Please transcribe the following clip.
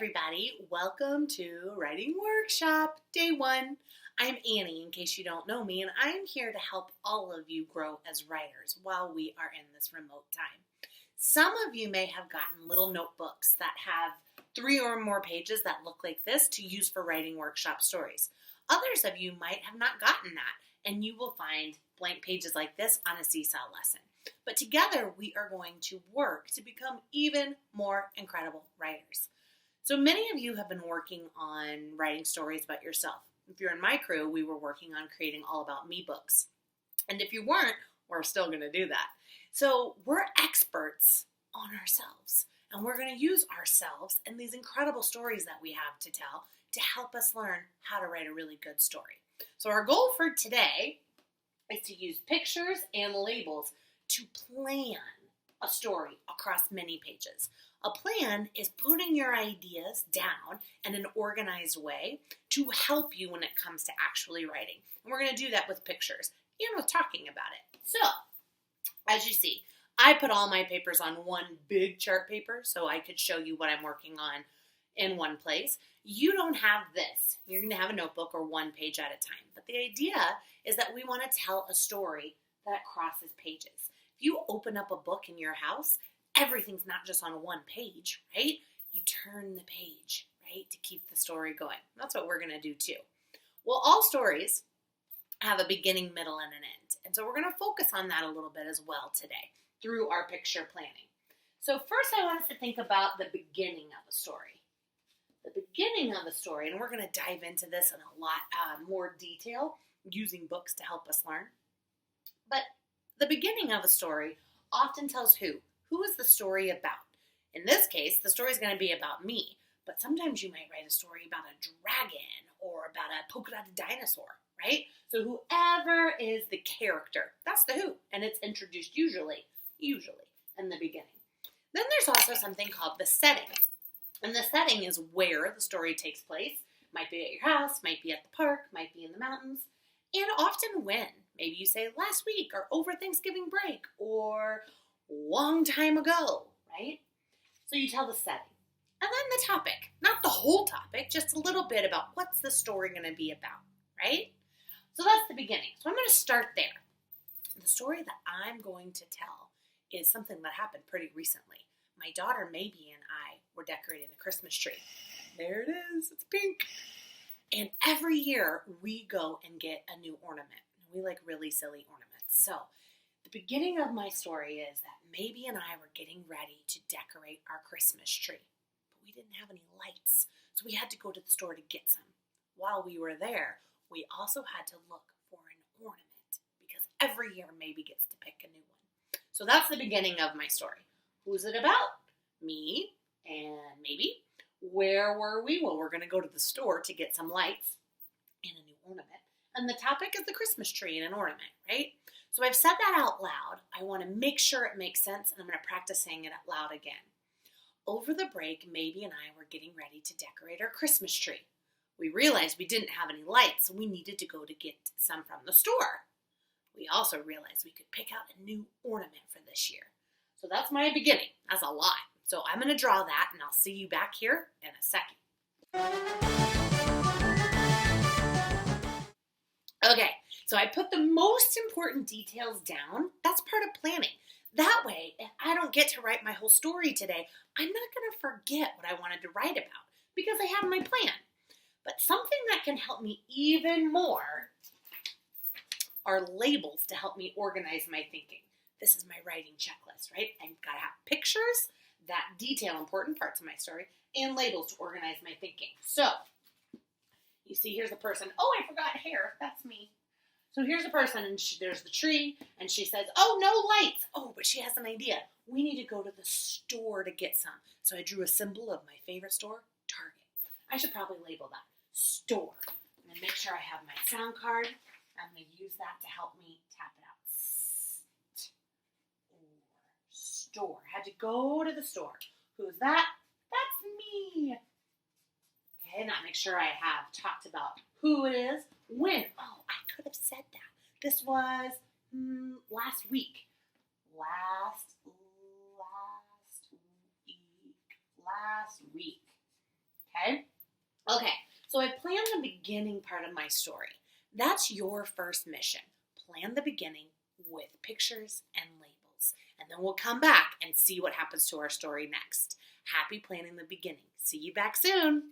everybody. Welcome to Writing Workshop, Day 1. I'm Annie, in case you don't know me, and I'm here to help all of you grow as writers while we are in this remote time. Some of you may have gotten little notebooks that have 3 or more pages that look like this to use for writing workshop stories. Others of you might have not gotten that, and you will find blank pages like this on a Seesaw lesson. But together, we are going to work to become even more incredible writers. So many of you have been working on writing stories about yourself. If you're in my crew, we were working on creating All About Me books. And if you weren't, we're still going to do that. So we're experts on ourselves. And we're going to use ourselves and these incredible stories that we have to tell to help us learn how to write a really good story. So our goal for today is to use pictures and labels to plan a story across many pages. A plan is putting your ideas down in an organized way to help you when it comes to actually writing. And we're going to do that with pictures and with talking about it. So, as you see, I put all my papers on one big chart paper so I could show you what I'm working on in one place. You don't have this. You're going to have a notebook or one page at a time. But the idea is that we want to tell a story that crosses pages. If you open up a book in your house, everything's not just on one page, right? You turn the page, right, to keep the story going. That's what we're going to do too. Well, all stories have a beginning, middle, and an end. And so we're going to focus on that a little bit as well today through our picture planning. So first I want us to think about the beginning of a story. The beginning of a story, and we're going to dive into this in a lot more detail using books to help us learn. But the beginning of a story often tells who. Who is the story about? In this case, the story is going to be about me, but sometimes you might write a story about a dragon or about a polka-dotted dinosaur, right? So whoever is the character, that's the who, and it's introduced usually in the beginning. Then there's also something called the setting, and the setting is where the story takes place. Might be at your house, might be at the park, might be in the mountains, and often when. Maybe you say last week or over Thanksgiving break or long time ago, right? So you tell the setting. And then the topic. Not the whole topic, just a little bit about what's the story going to be about, right? So that's the beginning. So I'm going to start there. The story that I'm going to tell is something that happened pretty recently. My daughter, Maybe, and I were decorating the Christmas tree. There it is. It's pink. And every year we go and get a new ornament. We like really silly ornaments. So the beginning of my story is that Maybe and I were getting ready to decorate our Christmas tree, but we didn't have any lights, so we had to go to the store to get some. While we were there, we also had to look for an ornament, because every year Maybe gets to pick a new one. So that's the beginning of my story. Who's it about? Me and Maybe. Where were we? Well, we're going to go to the store to get some lights and a new ornament. And the topic is the Christmas tree and an ornament, right? So I've said that out loud. I want to make sure it makes sense, and I'm going to practice saying it out loud again. Over the break, Maybe and I were getting ready to decorate our Christmas tree. We realized we didn't have any lights, so we needed to go to get some from the store. We also realized we could pick out a new ornament for this year. So that's my beginning. That's a lot. So I'm going to draw that, and I'll see you back here in a second. Okay, so I put the most important details down. That's part of planning. That way, if I don't get to write my whole story today, I'm not going to forget what I wanted to write about because I have my plan. But something that can help me even more are labels to help me organize my thinking. This is my writing checklist, right? I've got to have pictures that detail important parts of my story and labels to organize my thinking. So, you see, here's a person. Oh, I forgot hair. That's me. So here's a person, and there's the tree, and she says, oh, no lights. Oh, but she has an idea. We need to go to the store to get some. So I drew a symbol of my favorite store, Target. I should probably label that store. And then make sure I have my sound card. I'm going to use that to help me tap it out. Store. Had to go to the store. Who's that? That's me. Okay, and that makes sure I have talked about who it is, when. Oh, I could have said that. This was last week. Last week. beginning part of my story. That's your first mission. Plan the beginning with pictures and labels. And then we'll come back and see what happens to our story next. Happy planning the beginning. See you back soon.